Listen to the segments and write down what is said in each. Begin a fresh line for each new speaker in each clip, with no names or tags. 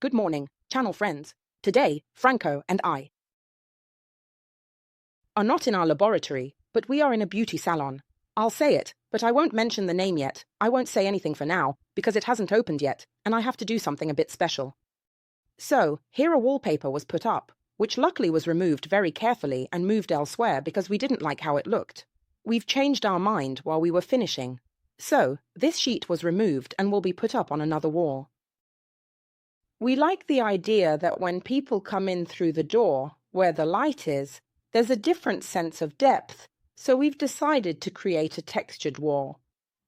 Good morning, channel friends. Today, Franco and I are not in our laboratory, but we are in a beauty salon. I'll say it, but I won't mention the name yet. I won't say anything for now, because it hasn't opened yet, and I have to do something a bit special. So, here a wallpaper was put up, which luckily was removed very carefully and moved elsewhere because we didn't like how it looked. We've changed our mind while we were finishing. So, this sheet was removed and will be put up on another wall. We like the idea that when people come in through the door, where the light is, there's a different sense of depth, so we've decided to create a textured wall.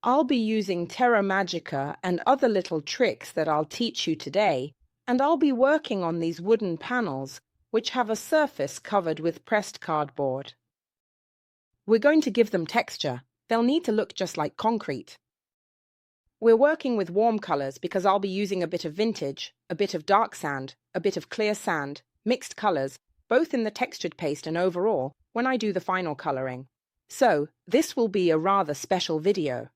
I'll be using Terra Magica and other little tricks that I'll teach you today, and I'll be working on these wooden panels, which have a surface covered with pressed cardboard. We're going to give them texture. They'll need to look just like concrete. We're working with warm colours because I'll be using a bit of vintage, a bit of dark sand, a bit of clear sand, mixed colours, both in the textured paste and overall, when I do the final colouring. So, this will be a rather special video.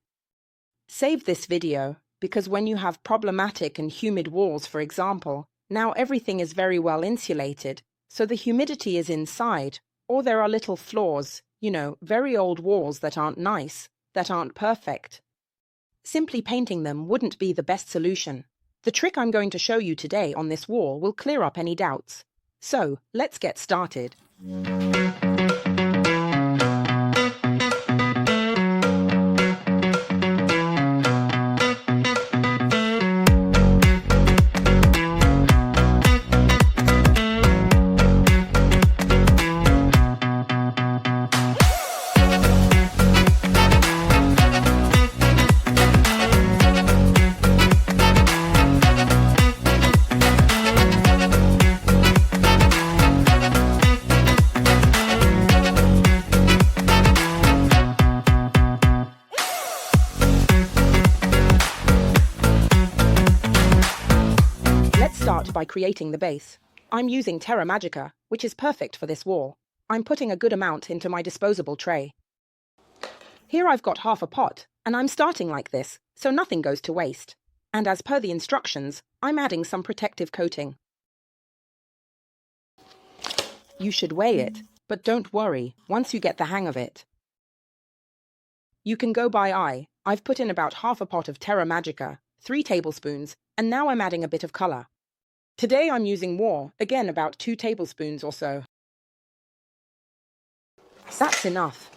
Save this video, because when you have problematic and humid walls, for example, now everything is very well insulated, so the humidity is inside, or there are little flaws, very old walls that aren't nice, that aren't perfect. Simply painting them wouldn't be the best solution. The trick I'm going to show you today on this wall will clear up any doubts. So, let's get started. By creating the base. I'm using Terra Magica, which is perfect for this wall. I'm putting a good amount into my disposable tray. Here I've got half a pot, and I'm starting like this, so nothing goes to waste. And as per the instructions, I'm adding some protective coating. You should weigh it, but don't worry, once you get the hang of it. You can go by eye. I've put in about half a pot of Terra Magica, 3 tablespoons, and now I'm adding a bit of colour. Today I'm using war, again about 2 tablespoons or so. That's enough.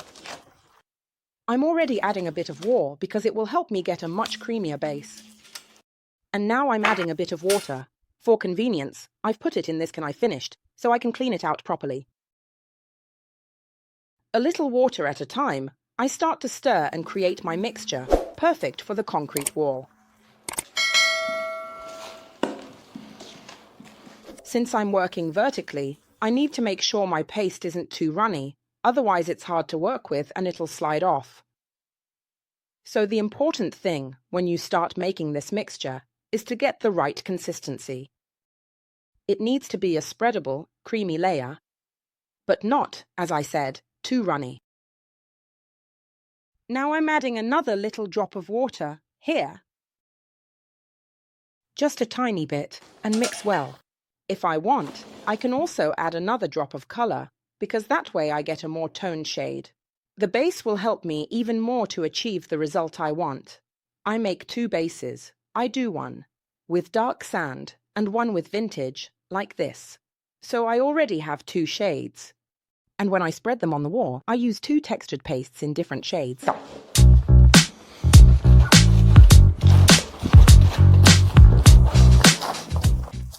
I'm already adding a bit of war because it will help me get a much creamier base. And now I'm adding a bit of water. For convenience, I've put it in this can I finished, so I can clean it out properly. A little water at a time, I start to stir and create my mixture, perfect for the concrete wall. Since I'm working vertically, I need to make sure my paste isn't too runny, otherwise it's hard to work with and it'll slide off. So the important thing when you start making this mixture is to get the right consistency. It needs to be a spreadable, creamy layer, but not, as I said, too runny. Now I'm adding another little drop of water, here. Just a tiny bit, and mix well. If I want, I can also add another drop of colour, because that way I get a more toned shade. The base will help me even more to achieve the result I want. I make 2 bases. I do one with dark sand and one with vintage, like this. So I already have 2 shades. And when I spread them on the wall, I use 2 textured pastes in different shades.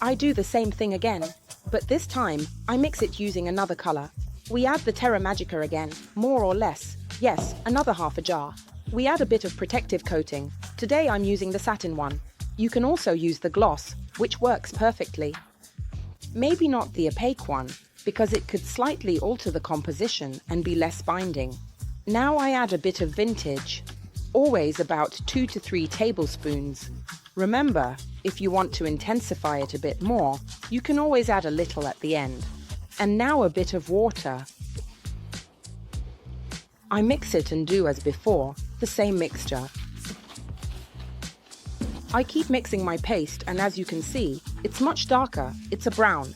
I do the same thing again, but this time I mix it using another colour. We add the Terra Magica again, more or less. Yes, another half a jar. We add a bit of protective coating. Today I'm using the satin one. You can also use the gloss, which works perfectly. Maybe not the opaque one, because it could slightly alter the composition and be less binding. Now I add a bit of vintage, always about 2 to 3 tablespoons. Remember, if you want to intensify it a bit more, you can always add a little at the end. And now a bit of water. I mix it and do as before, the same mixture. I keep mixing my paste, and as you can see, it's much darker. It's a brown.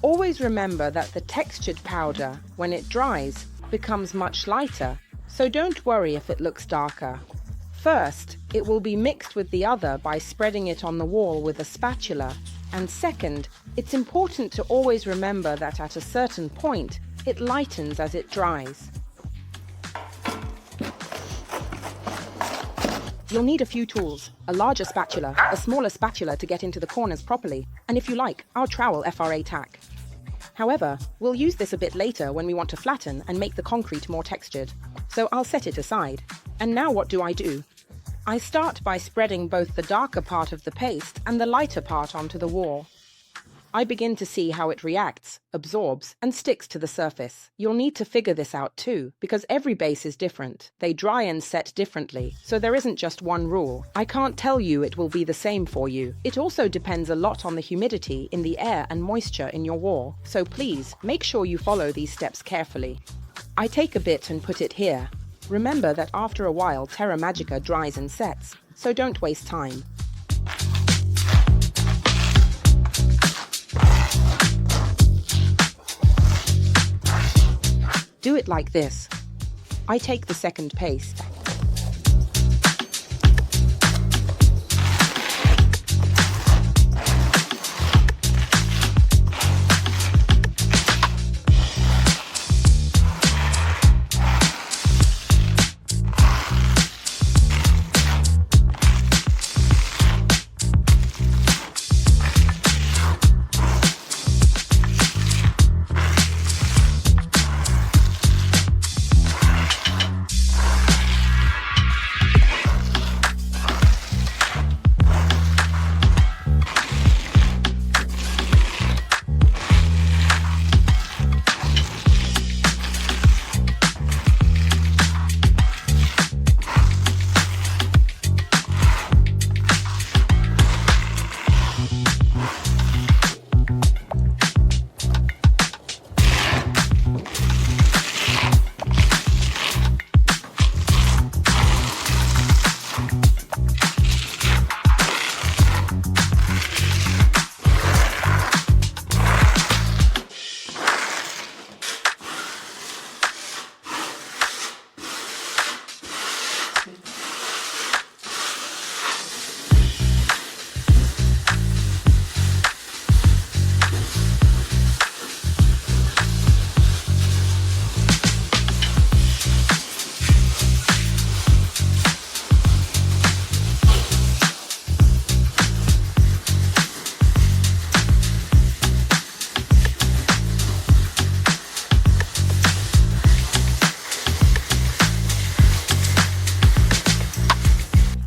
Always remember that the textured powder, when it dries, becomes much lighter, so don't worry if it looks darker. First, it will be mixed with the other by spreading it on the wall with a spatula, and second, it's important to always remember that at a certain point, it lightens as it dries. You'll need a few tools, a larger spatula, a smaller spatula to get into the corners properly, and if you like, our trowel Fra Tac. However, we'll use this a bit later when we want to flatten and make the concrete more textured, so I'll set it aside. And now what do? I start by spreading both the darker part of the paste and the lighter part onto the wall. I begin to see how it reacts, absorbs, and sticks to the surface. You'll need to figure this out too, because every base is different. They dry and set differently, so there isn't just one rule. I can't tell you it will be the same for you. It also depends a lot on the humidity in the air and moisture in your wall, so please, make sure you follow these steps carefully. I take a bit and put it here. Remember that after a while Terra Magica dries and sets, so don't waste time. Do it like this. I take the second paste.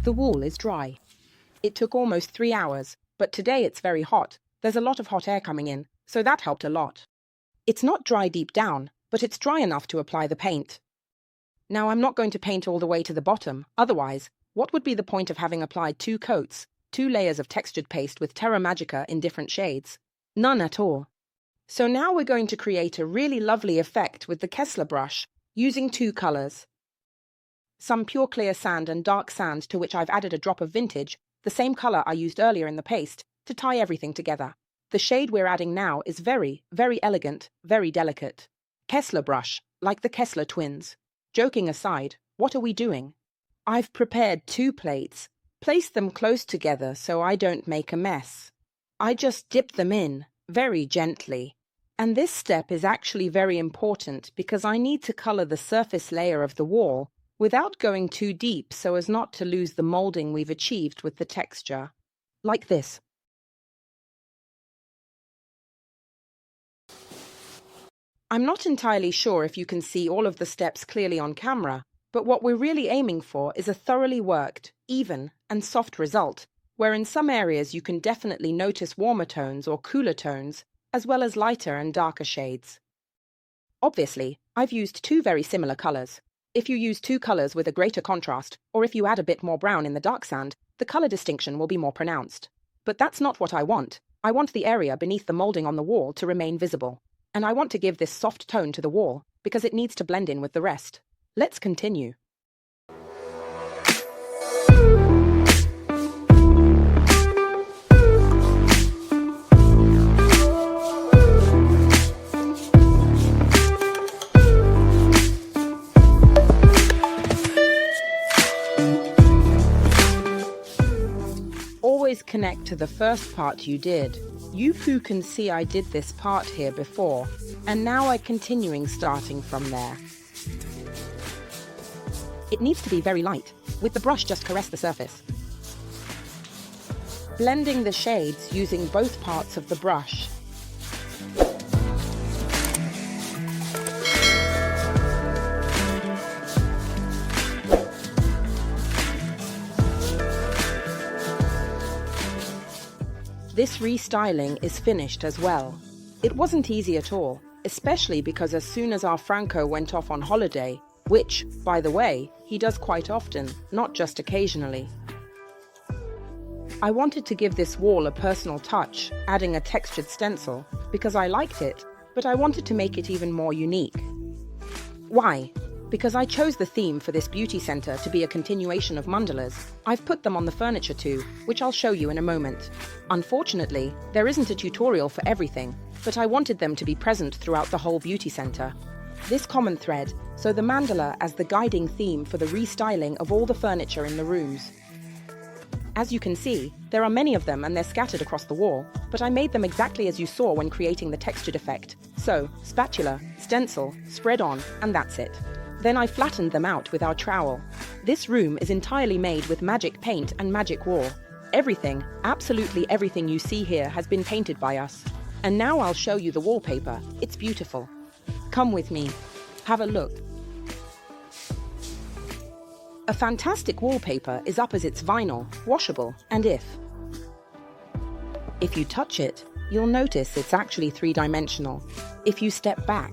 The wall is dry. It took almost 3 hours, but today it's very hot. There's a lot of hot air coming in, so that helped a lot. It's not dry deep down, but it's dry enough to apply the paint. Now I'm not going to paint all the way to the bottom, otherwise, what would be the point of having applied 2 coats, 2 layers of textured paste with Terra Magica in different shades? None at all. So now we're going to create a really lovely effect with the Kessler brush, using 2 colors. Some pure clear sand and dark sand to which I've added a drop of vintage, the same color I used earlier in the paste, to tie everything together. The shade we're adding now is very, very elegant, very delicate. Kessler brush, like the Kessler twins. Joking aside, what are we doing? I've prepared 2 plates. Place them close together so I don't make a mess. I just dip them in, very gently. And this step is actually very important because I need to color the surface layer of the wall without going too deep so as not to lose the molding we've achieved with the texture. Like this. I'm not entirely sure if you can see all of the steps clearly on camera, but what we're really aiming for is a thoroughly worked, even, and soft result, where in some areas you can definitely notice warmer tones or cooler tones, as well as lighter and darker shades. Obviously, I've used 2 very similar colors. If you use 2 colors with a greater contrast, or if you add a bit more brown in the dark sand, the color distinction will be more pronounced. But that's not what I want. I want the area beneath the molding on the wall to remain visible. And I want to give this soft tone to the wall, because it needs to blend in with the rest. Let's continue. to the first part you did. You can see I did this part here before, and now I'm continuing starting from there. It needs to be very light. With the brush, just caress the surface. Blending the shades using both parts of the brush. This restyling is finished as well. It wasn't easy at all, especially because as soon as our Franco went off on holiday, which, by the way, he does quite often, not just occasionally, I wanted to give this wall a personal touch, adding a textured stencil, because I liked it, but I wanted to make it even more unique. Why? Because I chose the theme for this beauty center to be a continuation of mandalas. I've put them on the furniture too, which I'll show you in a moment. Unfortunately, there isn't a tutorial for everything, but I wanted them to be present throughout the whole beauty center. This common thread, so the mandala as the guiding theme for the restyling of all the furniture in the rooms. As you can see, there are many of them and they're scattered across the wall, but I made them exactly as you saw when creating the textured effect. So, spatula, stencil, spread on, and that's it. Then I flattened them out with our trowel. This room is entirely made with magic paint and magic wall. Everything, absolutely everything you see here has been painted by us. And now I'll show you the wallpaper. It's beautiful. Come with me. Have a look. A fantastic wallpaper is up as it's vinyl, washable, and if you touch it, you'll notice it's actually three-dimensional. If you step back,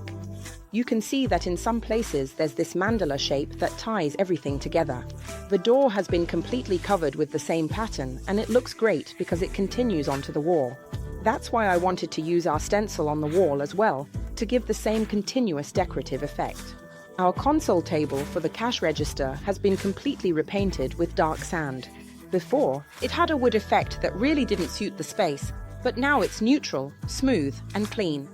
you can see that in some places there's this mandala shape that ties everything together. The door has been completely covered with the same pattern, and it looks great because it continues onto the wall. That's why I wanted to use our stencil on the wall as well, to give the same continuous decorative effect. Our console table for the cash register has been completely repainted with dark sand. Before, it had a wood effect that really didn't suit the space, but now it's neutral, smooth, and clean.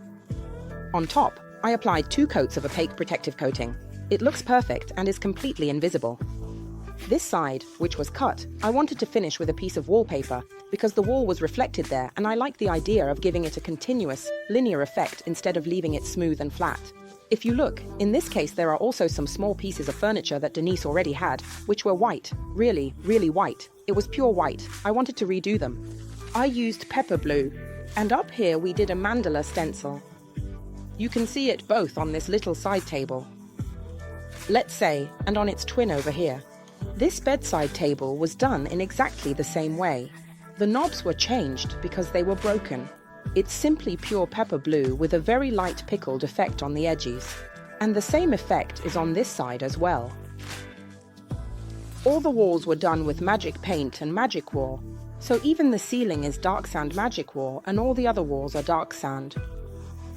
On top, I applied 2 coats of opaque protective coating. It looks perfect and is completely invisible. This side, which was cut, I wanted to finish with a piece of wallpaper because the wall was reflected there and I liked the idea of giving it a continuous, linear effect instead of leaving it smooth and flat. If you look, in this case there are also some small pieces of furniture that Denise already had, which were white, really, really white. It was pure white. I wanted to redo them. I used pepper blue, and up here we did a mandala stencil. You can see it both on this little side table, let's say, and on its twin over here. This bedside table was done in exactly the same way. The knobs were changed because they were broken. It's simply pure pepper blue with a very light pickled effect on the edges. And the same effect is on this side as well. All the walls were done with magic paint and magic wall, so even the ceiling is dark sand magic wall and all the other walls are dark sand.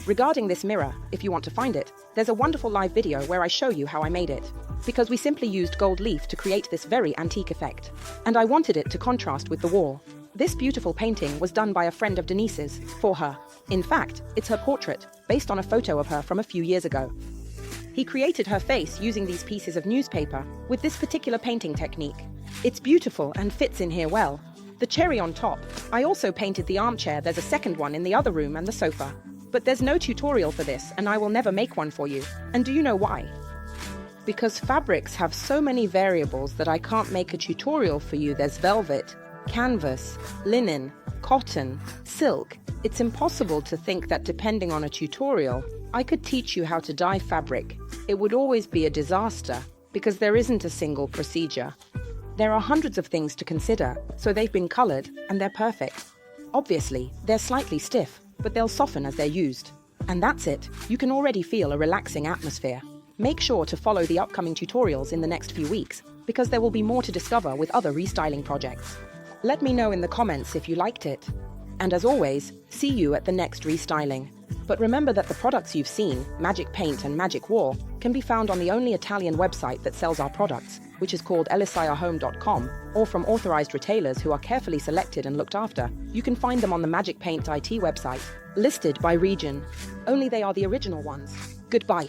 Regarding this mirror, if you want to find it, there's a wonderful live video where I show you how I made it, because we simply used gold leaf to create this very antique effect, and I wanted it to contrast with the wall. This beautiful painting was done by a friend of Denise's, for her. In fact, it's her portrait, based on a photo of her from a few years ago. He created her face using these pieces of newspaper with this particular painting technique. It's beautiful and fits in here well. The cherry on top, I also painted the armchair. There's a second one in the other room and the sofa. But there's no tutorial for this, and I will never make one for you. And do you know why? Because fabrics have so many variables that I can't make a tutorial for you. There's velvet, canvas, linen, cotton, silk. It's impossible to think that depending on a tutorial, I could teach you how to dye fabric. It would always be a disaster, because there isn't a single procedure. There are hundreds of things to consider, so they've been colored, and they're perfect. Obviously, they're slightly stiff, but they'll soften as they're used. And that's it. You can already feel a relaxing atmosphere. Make sure to follow the upcoming tutorials in the next few weeks, because there will be more to discover with other restyling projects. Let me know in the comments if you liked it. And as always, see you at the next restyling. But remember that the products you've seen, Magic Paint and Magic Wall, can be found on the only Italian website that sells our products, which is called elisayahome.com, or from authorized retailers who are carefully selected and looked after. You can find them on the Magic Paint IT website, listed by region. Only they are the original ones. Goodbye.